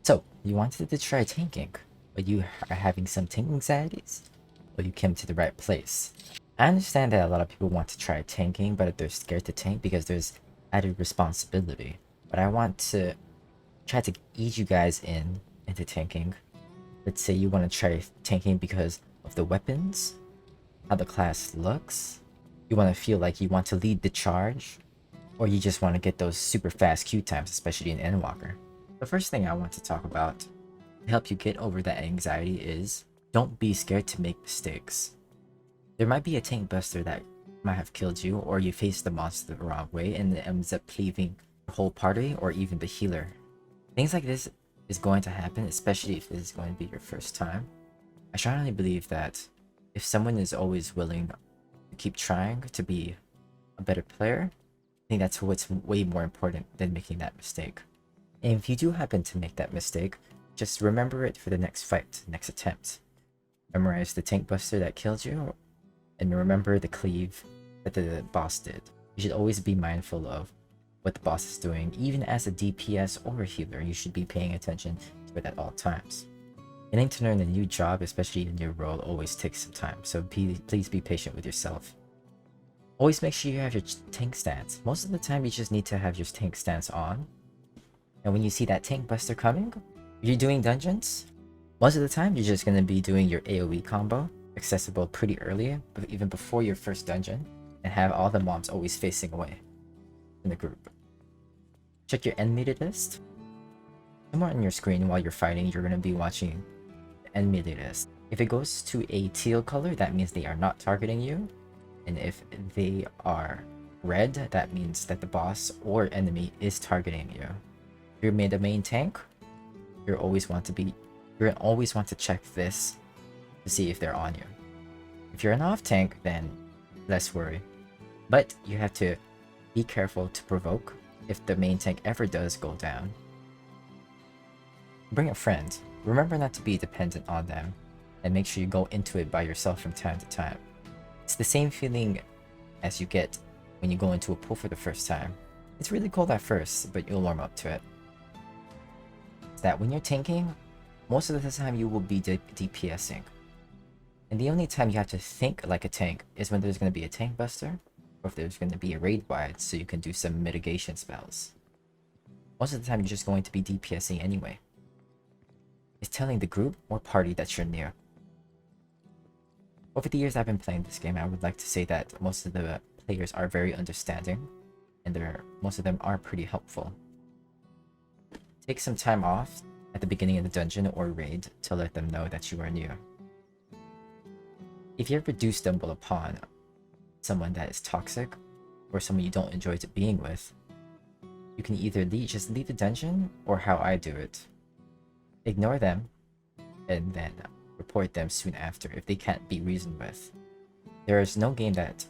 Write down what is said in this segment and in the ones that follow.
So, you wanted to try tanking, but you are having some tank anxieties? Well, you came to the right place. I understand that a lot of people want to try tanking, but they're scared to tank because there's added responsibility. But I want to try to ease you guys into tanking. Let's say you want to try tanking because of the weapons, how the class looks, you want to feel like you want to lead the charge, or you just want to get those super fast Q times, especially in Endwalker. The first thing I want to talk about to help you get over that anxiety is don't be scared to make mistakes. There might be a tank buster that might have killed you, or you face the monster the wrong way and it ends up leaving the whole party or even the healer. Things like this is going to happen, especially if it is going to be your first time. I strongly believe that if someone is always willing to keep trying to be a better player, I think that's what's way more important than making that mistake. And if you do happen to make that mistake, just remember it for the next fight, next attempt. Memorize the tank buster that killed you, and remember the cleave that the boss did. You should always be mindful of what the boss is doing. Even as a DPS or a healer, you should be paying attention to it at all times. Getting to learn a new job, especially a new role, always takes some time, so please be patient with yourself. Always make sure you have your tank stance. Most of the time, you just need to have your tank stance on. And when you see that tank buster coming, if you're doing dungeons, most of the time, you're just going to be doing your AoE combo, accessible pretty early, but even before your first dungeon, and have all the mobs always facing away in the group. Check your enemy list. Somewhere on your screen while you're fighting, you're going to be watching the enemy list. If it goes to a teal color, that means they are not targeting you. And if they are red, that means that the boss or enemy is targeting you. If you're the main tank, you're always want to check this to see if they're on you. If you're an off tank, then less worry. But you have to be careful to provoke if the main tank ever does go down. Bring a friend. Remember not to be dependent on them, and make sure you go into it by yourself from time to time. It's the same feeling as you get when you go into a pool for the first time. It's really cold at first, but you'll warm up to it. It's that when you're tanking, most of the time you will be DPSing. And the only time you have to think like a tank is when there's going to be a tank buster, or if there's going to be a raid wide, so you can do some mitigation spells. Most of the time you're just going to be DPSing anyway. It's telling the group or party that you're near. Over the years I've been playing this game, I would like to say that most of the players are very understanding, and most of them are pretty helpful. Take some time off at the beginning of the dungeon or raid to let them know that you are new. If you ever do stumble upon someone that is toxic, or someone you don't enjoy being with, you can either just leave the dungeon, or how I do it. Ignore them, and then report them soon after if they can't be reasoned with. There is no game that,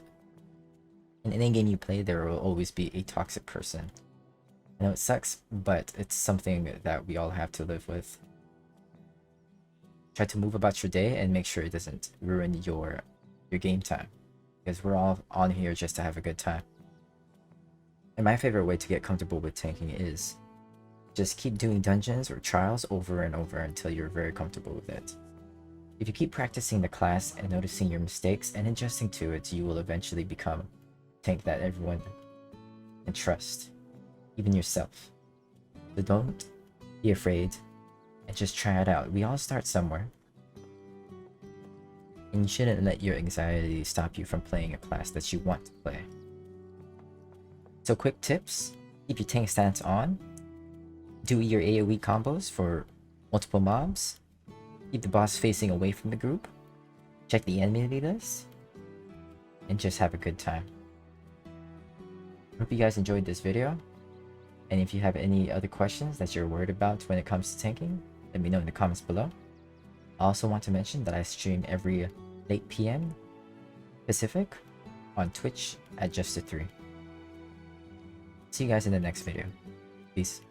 in any game you play, there will always be a toxic person. I know it sucks, but it's something that we all have to live with. Try to move about your day and make sure it doesn't ruin your game time, because we're all on here just to have a good time. And my favorite way to get comfortable with tanking is just keep doing dungeons or trials over and over until you're very comfortable with it. If you keep practicing the class and noticing your mistakes and adjusting to it, you will eventually become a tank that everyone can trust, even yourself. So don't be afraid and just try it out. We all start somewhere. And you shouldn't let your anxiety stop you from playing a class that you want to play. So quick tips: keep your tank stance on, do your AoE combos for multiple mobs, keep the boss facing away from the group, check the enemy list, and just have a good time. Hope you guys enjoyed this video, and if you have any other questions that you're worried about when it comes to tanking, let me know in the comments below. I also want to mention that I stream every 8 PM Pacific on Twitch at Just3. See you guys in the next video. Peace.